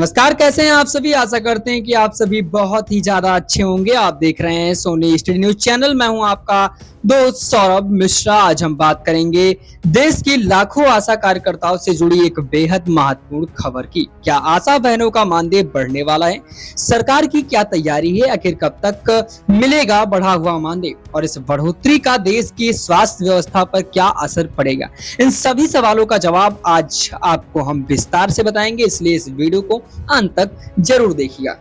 नमस्कार, कैसे हैं आप सभी। आशा करते हैं कि आप सभी बहुत ही ज्यादा अच्छे होंगे। आप देख रहे हैं सोनी स्टडी न्यूज चैनल। मैं हूं आपका दोस्त सौरभ मिश्रा। आज हम बात करेंगे देश की लाखों आशा कार्यकर्ताओं से जुड़ी एक बेहद महत्वपूर्ण खबर की। क्या आशा बहनों का मानदेय बढ़ने वाला है? सरकार की क्या तैयारी है? आखिर कब तक मिलेगा बढ़ा हुआ मानदेय और इस बढ़ोतरी का देश की स्वास्थ्य व्यवस्था पर क्या असर पड़ेगा? इन सभी सवालों का जवाब आज आपको हम विस्तार से बताएंगे, इसलिए इस वीडियो को अंत तक जरूर देखिएगा।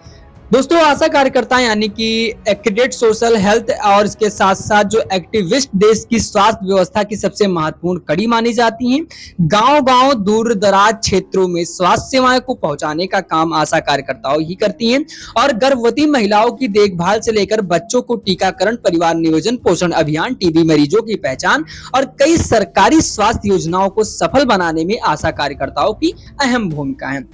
दोस्तों, आशा कार्यकर्ता यानी कि एक्टिवेट सोशल हेल्थ और इसके साथ साथ जो एक्टिविस्ट देश की स्वास्थ्य व्यवस्था की सबसे महत्वपूर्ण कड़ी मानी जाती हैं। गांव-गांव, दूर दराज क्षेत्रों में स्वास्थ्य सेवाएं को पहुंचाने का काम आशा कार्यकर्ताओं ही करती हैं और गर्भवती महिलाओं की देखभाल से लेकर बच्चों को टीकाकरण, परिवार नियोजन, पोषण अभियान, टीबी मरीजों की पहचान और कई सरकारी स्वास्थ्य योजनाओं को सफल बनाने में आशा कार्यकर्ताओं की अहम भूमिका है।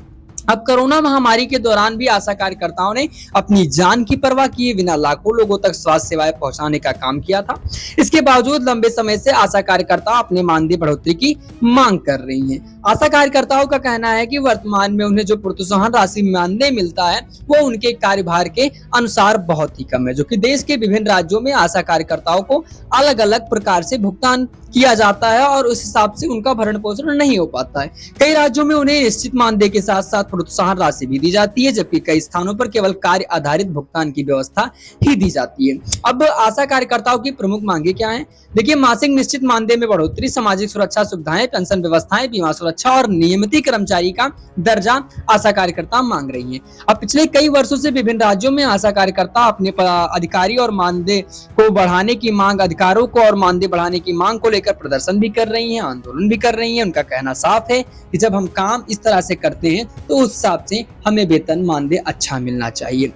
अब कोरोना महामारी के दौरान भी आशा कार्यकर्ताओं ने अपनी जान की परवाह किए बिना लाखों लोगों तक स्वास्थ्य सेवाएं पहुंचाने का काम किया था। इसके बावजूद लंबे समय से आशा कार्यकर्ता अपने मानदेय बढ़ोतरी की मांग कर रही हैं। आशा कार्यकर्ताओं का कहना है कि वर्तमान में उन्हें जो प्रोत्साहन राशि मानदेय मिलता है वो उनके कार्यभार के अनुसार बहुत ही कम है, जो कि देश के विभिन्न राज्यों में आशा कार्यकर्ताओं को अलग अलग प्रकार से भुगतान किया जाता है और उस हिसाब से उनका भरण पोषण नहीं हो पाता है। कई राज्यों में उन्हें निश्चित मानदेय के साथ साथ प्रोत्साहन राशि भी दी जाती है, जबकि कई स्थानों पर केवल कार्य आधारित भुगतान की व्यवस्था ही दी जाती है। अब आशा कार्यकर्ताओं की प्रमुख मांगे क्या हैं? देखिए, मासिक निश्चित मानदेय में बढ़ोतरी, सामाजिक सुरक्षा सुविधाएं, पेंशन व्यवस्थाएं, बीमा सुरक्षा और नियमित कर्मचारी का दर्जा आशा कार्यकर्ता मांग रही है। अब पिछले कई वर्षों से विभिन्न राज्यों में आशा कार्यकर्ता अपने अधिकारी और मानदेय को बढ़ाने की मांग, अधिकारों को और मानदेय बढ़ाने की मांग को लेकर प्रदर्शन भी कर रही हैं, आंदोलन भी कर रही हैं। उनका कहना साफ है कि जब हम काम इस तरह से करते हैं तो उस हिसाब से हमें वेतन, मानदेय अच्छा मिलना चाहिए।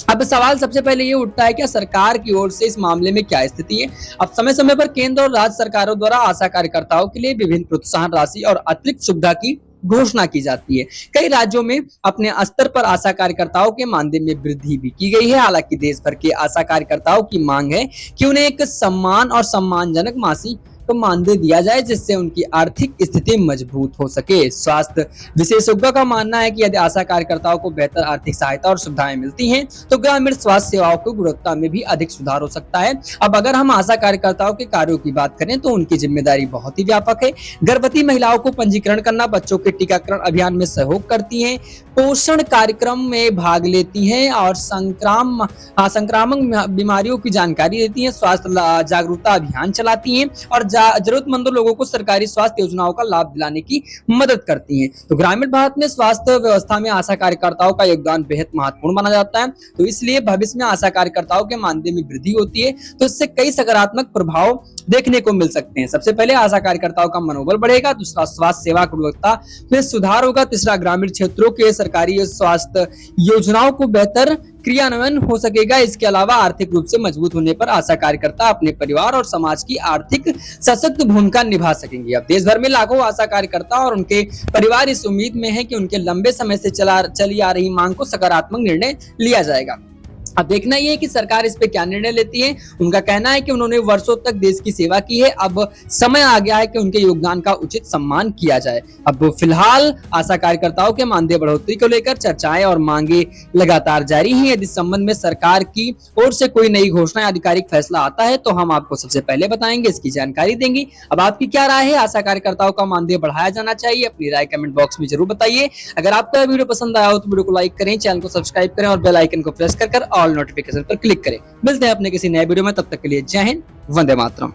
अब सवाल सबसे पहले ये उठता है, क्या सरकार की ओर से इस मामले में क्या स्थिति है? अब समय समय पर केंद्र और राज्य सरकारों द्वारा आशा कार्यकर्ताओं के लिए विभिन्न प्रोत्साहन राशि और अतिरिक्त सुविधा की घोषणा की जाती है। कई राज्यों में अपने स्तर पर आशा कार्यकर्ताओं के मानदेय में वृद्धि भी की गई है। हालांकि देश भर के आशा कार्यकर्ताओं की मांग है कि उन्हें एक सम्मान और सम्मानजनक मासिक तो मानदेय दिया जाए, जिससे उनकी आर्थिक स्थिति मजबूत हो सके। स्वास्थ्य विशेषज्ञों का मानना है कि यदि आशा कार्यकर्ताओं को बेहतर आर्थिक सहायता और सुविधाएं मिलती हैं तो ग्रामीण स्वास्थ्य सेवाओं की गुणवत्ता में भी अधिक सुधार हो सकता है। अब अगर हम आशा कार्यकर्ताओं के कार्यों की बात करें तो उनकी जिम्मेदारी बहुत ही व्यापक है। गर्भवती महिलाओं को पंजीकरण करना, बच्चों के टीकाकरण अभियान में सहयोग करती है, पोषण कार्यक्रम में भाग लेती हैं और संक्रामक बीमारियों की जानकारी देती हैं, स्वास्थ्य जागरूकता अभियान चलाती हैं और जरूरतमंद लोगों को सरकारी स्वास्थ्य योजनाओं का लाभ दिलाने की मदद करती हैं। तो ग्रामीण भारत में स्वास्थ्य व्यवस्था में आशा कार्यकर्ताओं का योगदान बेहद महत्वपूर्ण माना जाता है। तो इसलिए भविष्य में आशा कार्यकर्ताओं के मानदेय में वृद्धि होती है तो इससे कई सकारात्मक प्रभाव देखने को मिल सकते हैं। सबसे पहले आशा कार्यकर्ताओं का मनोबल बढ़ेगा, दूसरा स्वास्थ्य सेवा की गुणवत्ता में सुधार होगा, तीसरा ग्रामीण क्षेत्रों के सरकारी स्वास्थ्य योजनाओं को बेहतर क्रियान्वयन हो सकेगा। इसके अलावा आर्थिक रूप से मजबूत होने पर आशा कार्यकर्ता अपने परिवार और समाज की आर्थिक सशक्त भूमिका निभा सकेंगे। अब देश भर में लाखों आशा कार्यकर्ता और उनके परिवार इस उम्मीद में है कि उनके लंबे समय से चली आ रही मांग को सकारात्मक निर्णय लिया जाएगा। अब देखना यह है कि सरकार इस पे क्या निर्णय लेती है। उनका कहना है कि उन्होंने वर्षों तक देश की सेवा की है, अब समय आ गया है कि उनके योगदान का उचित सम्मान किया जाए। अब फिलहाल आशा कार्यकर्ताओं के मानदेय बढ़ोतरी को लेकर चर्चाएं और मांगे लगातार जारी हैं। यदि इस संबंध में सरकार की ओर से कोई नई घोषणा या आधिकारिक फैसला आता है तो हम आपको सबसे पहले बताएंगे, इसकी जानकारी देंगे। अब आपकी क्या राय है? आशा कार्यकर्ताओं का मानदेय बढ़ाया जाना चाहिए? अपनी राय कमेंट बॉक्स में जरूर बताइए। अगर आपको वीडियो पसंद आया हो तो वीडियो को लाइक करें, चैनल को सब्सक्राइब करें और बेल आइकन को प्रेस कर ऑल नोटिफिकेशन पर क्लिक करें। मिलते हैं अपने किसी नए वीडियो में, तब तक के लिए जय हिंद, वंदे मातरम।